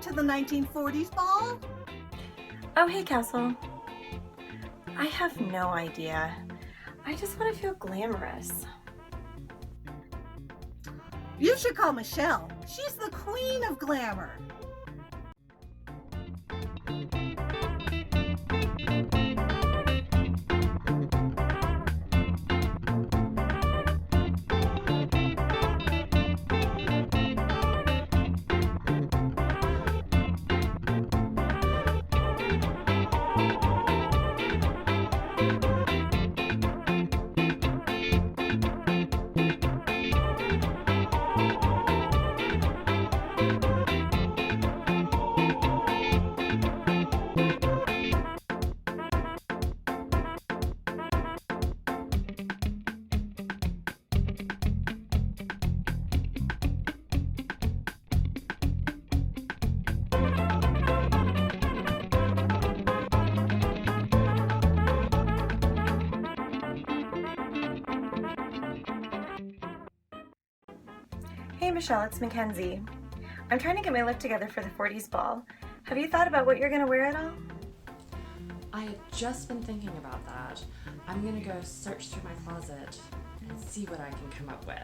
to the 1940s ball? Oh, hey, Castle. I have no idea. I just want to feel glamorous. You should call Michelle. She's the queen of glamour. Hey Michelle, it's Mackenzie. I'm trying to get my look together for the 40s ball. Have you thought about what you're going to wear at all? I had just been thinking about that. I'm gonna go search through my closet and see what I can come up with.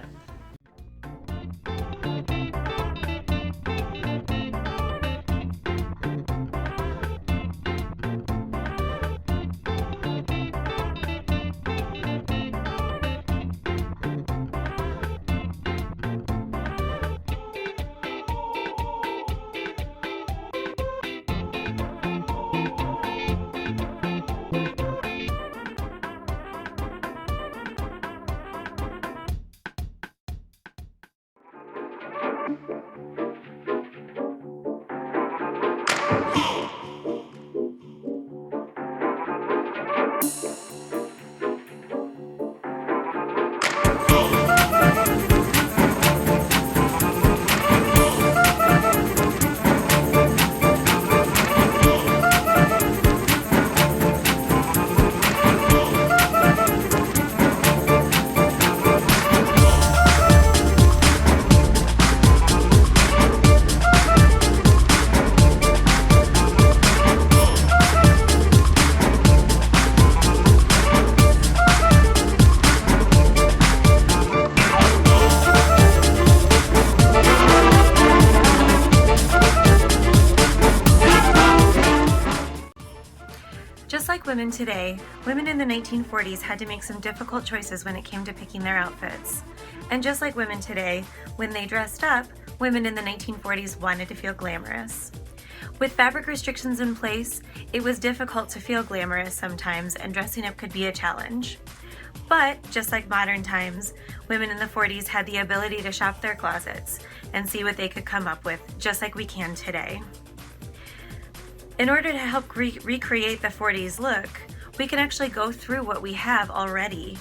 Just like women today, women in the 1940s had to make some difficult choices when it came to picking their outfits. And just like women today, when they dressed up, women in the 1940s wanted to feel glamorous. With fabric restrictions in place, it was difficult to feel glamorous sometimes, and dressing up could be a challenge. But just like modern times, women in the 40s had the ability to shop their closets and see what they could come up with, just like we can today. In order to help recreate the 40s look, we can actually go through what we have already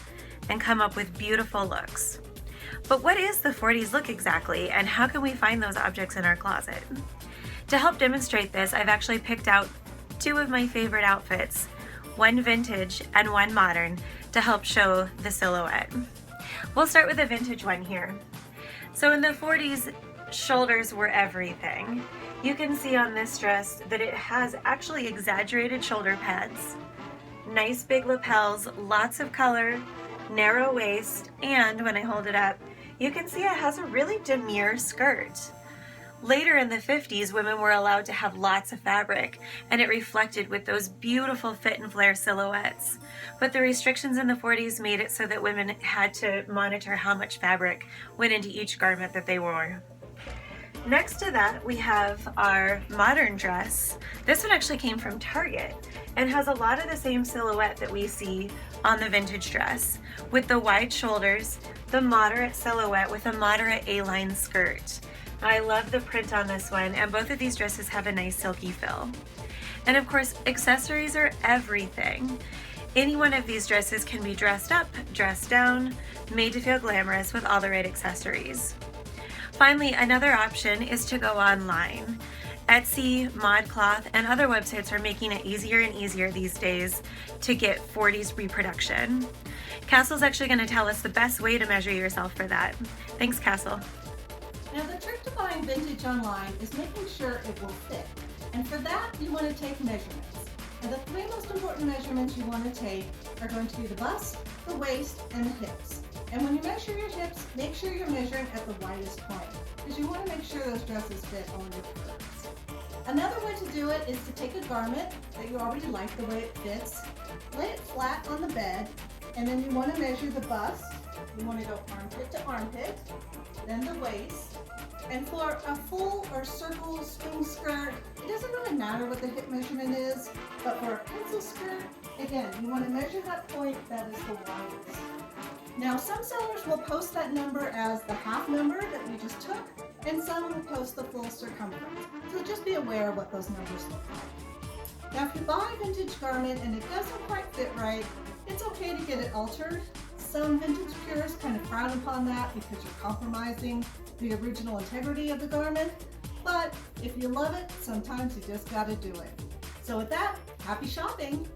and come up with beautiful looks. But what is the 40s look exactly, and how can we find those objects in our closet? To help demonstrate this, I've actually picked out two of my favorite outfits, one vintage and one modern, to help show the silhouette. We'll start with the vintage one here. So in the 40s, shoulders were everything. You can see on this dress that it has actually exaggerated shoulder pads, nice big lapels, lots of color, narrow waist, and when I hold it up, you can see it has a really demure skirt. Later in the 50s, women were allowed to have lots of fabric, and it reflected with those beautiful fit and flare silhouettes. But the restrictions in the 40s made it so that women had to monitor how much fabric went into each garment that they wore. Next to that, we have our modern dress. This one actually came from Target and has a lot of the same silhouette that we see on the vintage dress, with the wide shoulders, the moderate silhouette with a moderate A-line skirt. I love the print on this one, and both of these dresses have a nice silky fill. And of course, accessories are everything. Any one of these dresses can be dressed up, dressed down, made to feel glamorous with all the right accessories. Finally, another option is to go online. Etsy, ModCloth, and other websites are making it easier and easier these days to get 40s reproduction. Castle's actually going to tell us the best way to measure yourself for that. Thanks, Castle. Now the trick to buying vintage online is making sure it will fit. And for that, you want to take measurements. And the three most important measurements you want to take are going to be the bust, the waist, and the hips. And when you measure your hips, make sure you're measuring at the widest point, because you want to make sure those dresses fit all your curves. Another way to do it is to take a garment that you already like the way it fits, lay it flat on the bed, and then you want to measure the bust. You want to go armpit to armpit, then the waist. And for a full or circle swing skirt, it doesn't really matter what the hip measurement is, but for a pencil skirt, again, you want to measure that point that is the widest. Now, some sellers will post that number as the half number that we just took, and some will post the full circumference. So just be aware of what those numbers look like. Now, if you buy a vintage garment and it doesn't quite fit right, it's okay to get it altered. Some vintage purists kind of frown upon that because you're compromising the original integrity of the garment. But if you love it, sometimes you just gotta do it. So with that, happy shopping!